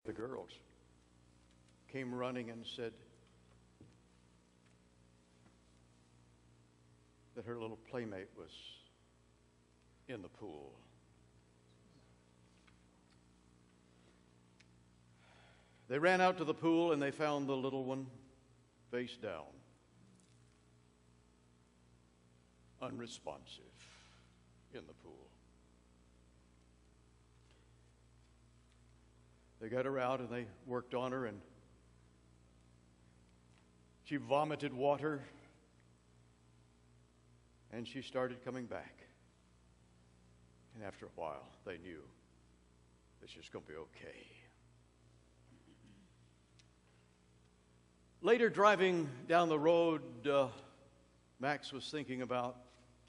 The girls came running and said that her little playmate was in the pool. They ran out to the pool and they found the little one face down, unresponsive in the pool. They got her out and they worked on her, and she vomited water and she started coming back. And after a while, they knew that she was going to be okay. Later, driving down the road, Max was thinking about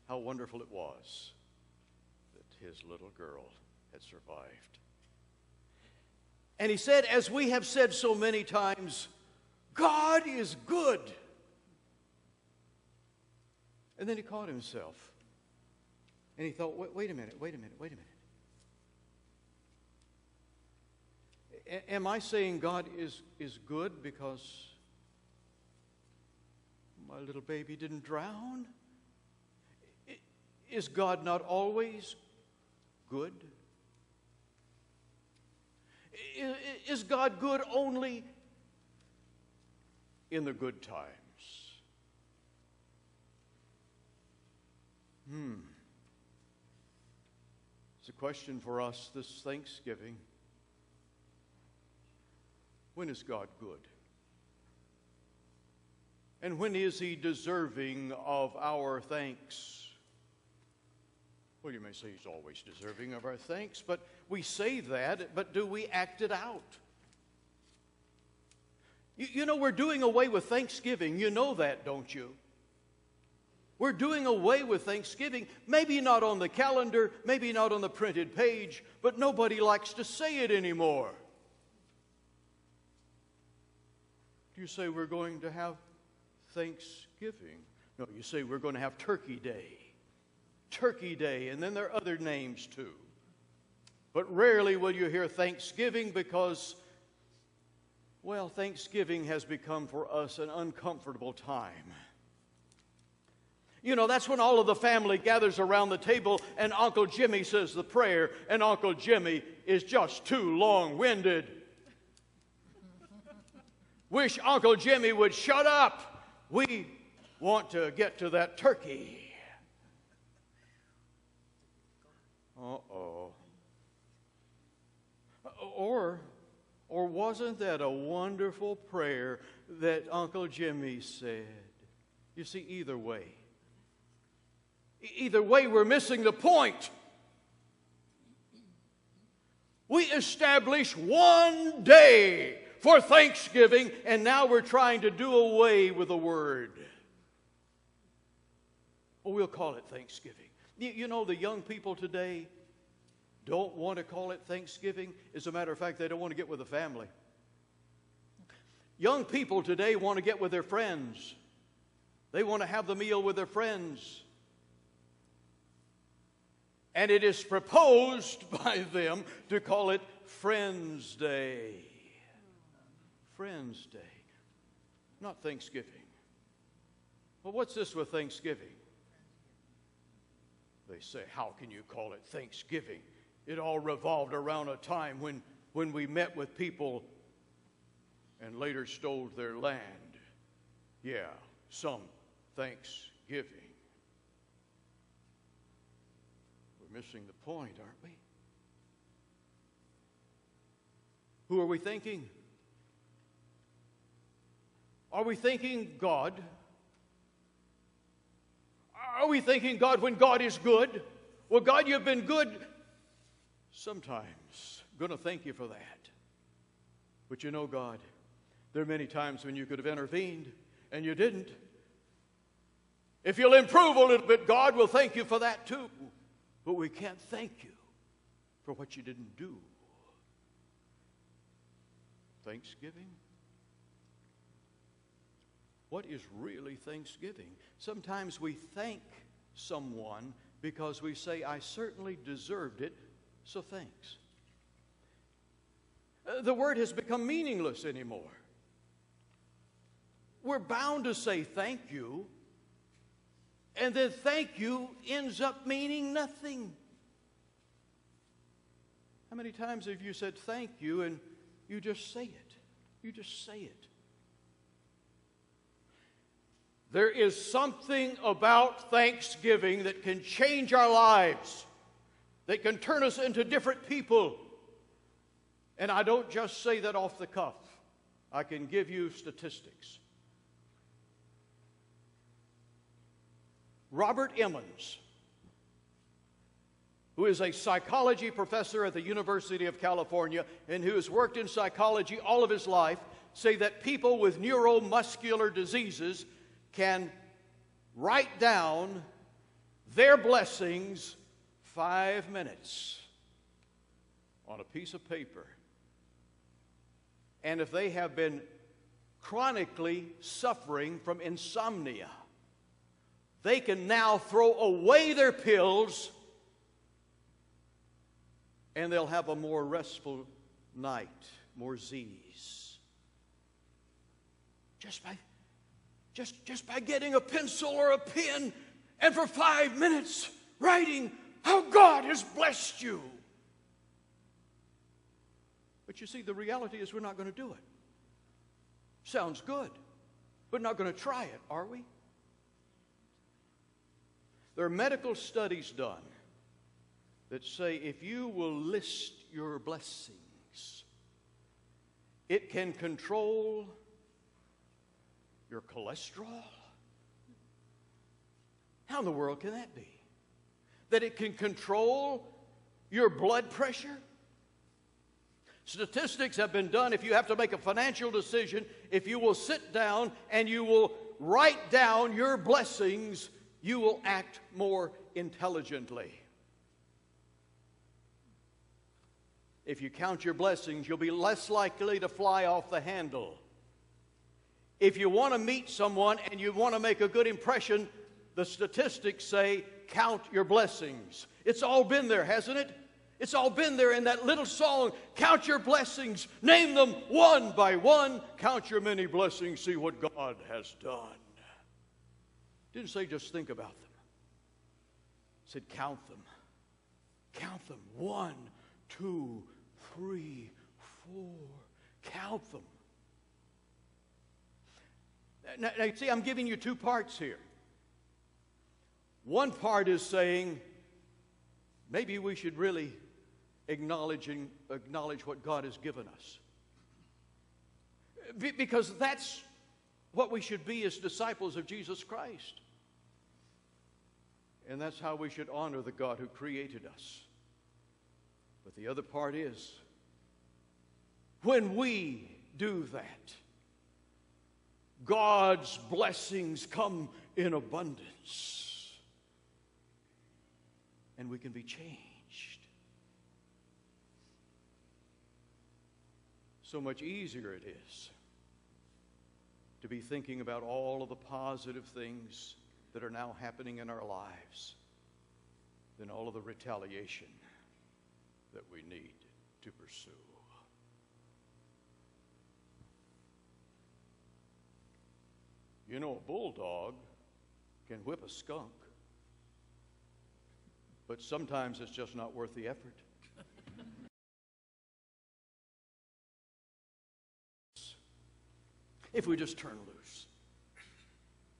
how wonderful it was that his little girl had survived. And he said, as we have said so many times, God is good. And then he caught himself. And he thought, wait a minute. Am I saying God is good because my little baby didn't drown? Is God not always good? Is God good only in the good times? It's a question for us this Thanksgiving. When is God good? And when is He deserving of our thanks? Well, you may say He's always deserving of our thanks, but we say that, but do we act it out? You know, we're doing away with Thanksgiving. You know that, don't you? We're doing away with Thanksgiving. Maybe not on the calendar, maybe not on the printed page, but nobody likes to say it anymore. Do you say we're going to have Thanksgiving? No, you say we're going to have Turkey Day. Turkey Day, and then there are other names too. But rarely will you hear Thanksgiving because, well, Thanksgiving has become for us an uncomfortable time. You know, that's when all of the family gathers around the table and Uncle Jimmy says the prayer, and Uncle Jimmy is just too long-winded. Wish Uncle Jimmy would shut up. We want to get to that turkey. Uh-oh. Or wasn't that a wonderful prayer that Uncle Jimmy said? You see, either way, we're missing the point. We established one day for Thanksgiving, and now we're trying to do away with the word. Well, we'll call it Thanksgiving. You know, the young people today don't want to call it Thanksgiving. As a matter of fact, they don't want to get with the family. Young people today want to get with their friends. They want to have the meal with their friends. And it is proposed by them to call it Friends Day. Friends Day. Not Thanksgiving. Well, what's this with Thanksgiving? They say, how can you call it Thanksgiving? It all revolved around a time when we met with people and later stole their land. Yeah, some Thanksgiving. We're missing the point, aren't we? Who are we thanking? Are we thanking God? Are we thanking God when God is good? Well, God, you've been good. Sometimes. I'm going to thank you for that. But you know, God, there are many times when you could have intervened and you didn't. If you'll improve a little bit, God will thank you for that too. But we can't thank you for what you didn't do. Thanksgiving? What is really Thanksgiving? Sometimes we thank someone because we say, I certainly deserved it, so thanks. the word has become meaningless anymore. We're bound to say thank you, and then thank you ends up meaning nothing. How many times have you said thank you and you just say it? You just say it. There is something about Thanksgiving that can change our lives, that can turn us into different people. And I don't just say that off the cuff. I can give you statistics. Robert Emmons, who is a psychology professor at the University of California and who has worked in psychology all of his life, say that people with neuromuscular diseases can write down their blessings 5 minutes on a piece of paper. And if they have been chronically suffering from insomnia, they can now throw away their pills and they'll have a more restful night, more Z's. Just by getting a pencil or a pen and for 5 minutes writing how God has blessed you. But you see, the reality is we're not going to do it. Sounds good, but not going to try it, are we? There are medical studies done that say if you will list your blessings, it can control your cholesterol. How in the world can that be? That it can control your blood pressure? Statistics have been done. If you have to make a financial decision, if you will sit down and you will write down your blessings, you will act more intelligently. If you count your blessings, you'll be less likely to fly off the handle. If you want to meet someone and you want to make a good impression, the statistics say count your blessings. It's all been there, hasn't it? It's all been there in that little song, count your blessings, name them one by one, count your many blessings, see what God has done. Didn't say just think about them. It said count them. Count them. 1, 2, 3, 4. Count them. Now, see, I'm giving you two parts here. One part is saying, maybe we should really acknowledge what God has given us. Because that's what we should be as disciples of Jesus Christ. And that's how we should honor the God who created us. But the other part is, when we do that, God's blessings come in abundance. And we can be changed. So much easier it is to be thinking about all of the positive things that are now happening in our lives than all of the retaliation that we need to pursue. You know, a bulldog can whip a skunk, but sometimes it's just not worth the effort. If we just turn loose,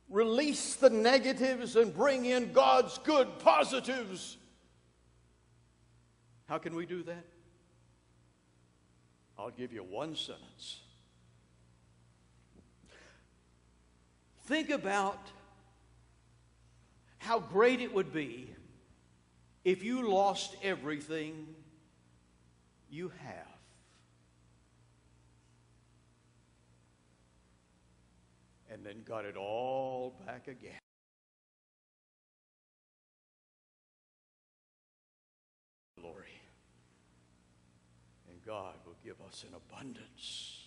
release the negatives and bring in God's good positives. How can we do that? I'll give you one sentence. Think about how great it would be if you lost everything you have. And then got it all back again. Glory. And God will give us an abundance.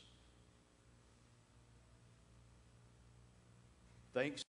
Thanks.